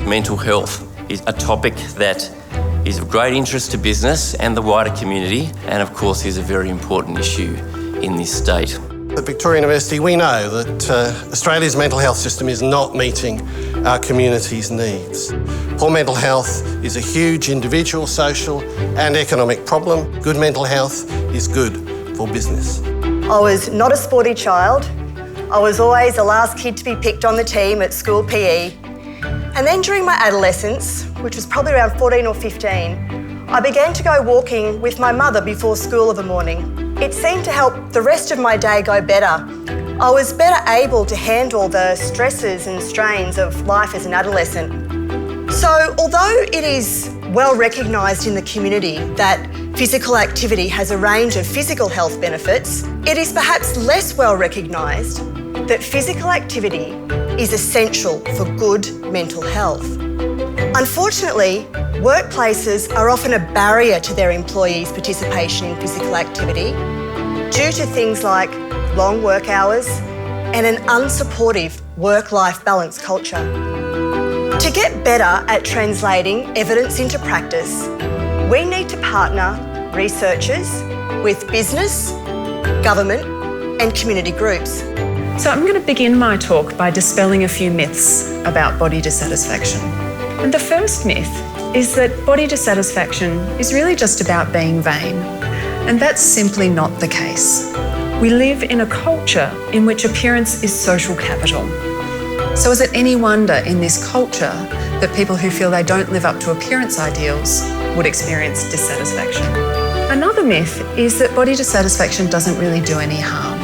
mental health is a topic that is of great interest to business and the wider community, and of course is a very important issue in this state. At Victoria University, we know that Australia's mental health system is not meeting our community's needs. Poor mental health is a huge individual, social and economic problem. Good mental health is good for business. I was not a sporty child. I was always the last kid to be picked on the team at school PE. And then during my adolescence, which was probably around 14 or 15, I began to go walking with my mother before school of a morning. It seemed to help the rest of my day go better. I was better able to handle the stresses and strains of life as an adolescent. So although it is well recognised in the community that physical activity has a range of physical health benefits, it is perhaps less well recognised that physical activity is essential for good mental health. Unfortunately, workplaces are often a barrier to their employees' participation in physical activity due to things like long work hours and an unsupportive work-life balance culture. To get better at translating evidence into practice, we need to partner researchers with business, government and community groups. So I'm going to begin my talk by dispelling a few myths about body dissatisfaction. And the first myth is that body dissatisfaction is really just about being vain. And that's simply not the case. We live in a culture in which appearance is social capital. So is it any wonder in this culture that people who feel they don't live up to appearance ideals would experience dissatisfaction? Another myth is that body dissatisfaction doesn't really do any harm.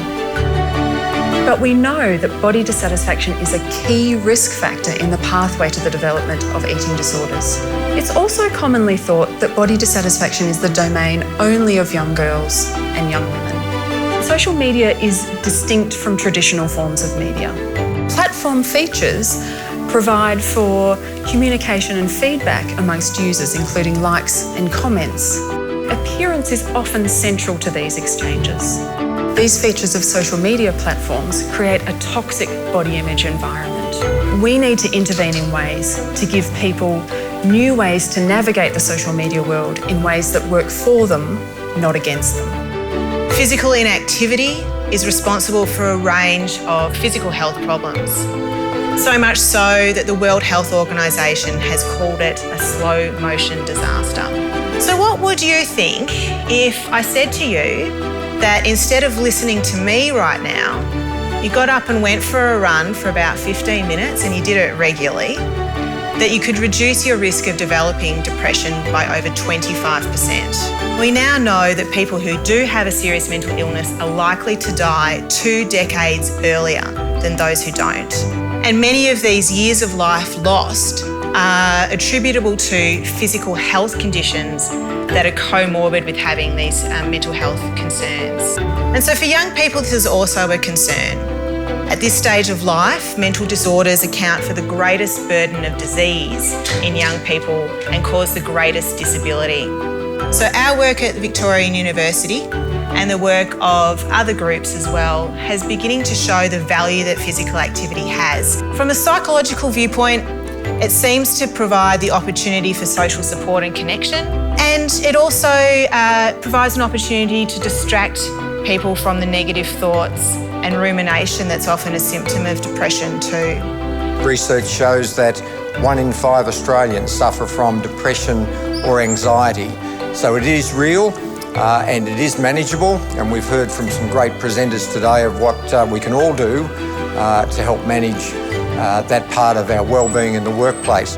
But we know that body dissatisfaction is a key risk factor in the pathway to the development of eating disorders. It's also commonly thought that body dissatisfaction is the domain only of young girls and young women. Social media is distinct from traditional forms of media. Platform features provide for communication and feedback amongst users, including likes and comments. Appearance is often central to these exchanges. These features of social media platforms create a toxic body image environment. We need to intervene in ways to give people new ways to navigate the social media world in ways that work for them, not against them. Physical inactivity is responsible for a range of physical health problems. So much so that the World Health Organization has called it a slow motion disaster. So what would you think if I said to you that instead of listening to me right now, you got up and went for a run for about 15 minutes and you did it regularly, that you could reduce your risk of developing depression by over 25%. We now know that people who do have a serious mental illness are likely to die 2 decades earlier than those who don't. And many of these years of life lost are attributable to physical health conditions that are comorbid with having these mental health concerns. And so for young people, this is also a concern. At this stage of life, mental disorders account for the greatest burden of disease in young people and cause the greatest disability. So our work at Victorian University and the work of other groups as well has beginning to show the value that physical activity has. From a psychological viewpoint, it seems to provide the opportunity for social support and connection, and it also provides an opportunity to distract people from the negative thoughts and rumination that's often a symptom of depression too. Research shows that 1 in 5 Australians suffer from depression or anxiety. So it is real and it is manageable, and we've heard from some great presenters today of what we can all do to help manage that part of our well-being in the workplace.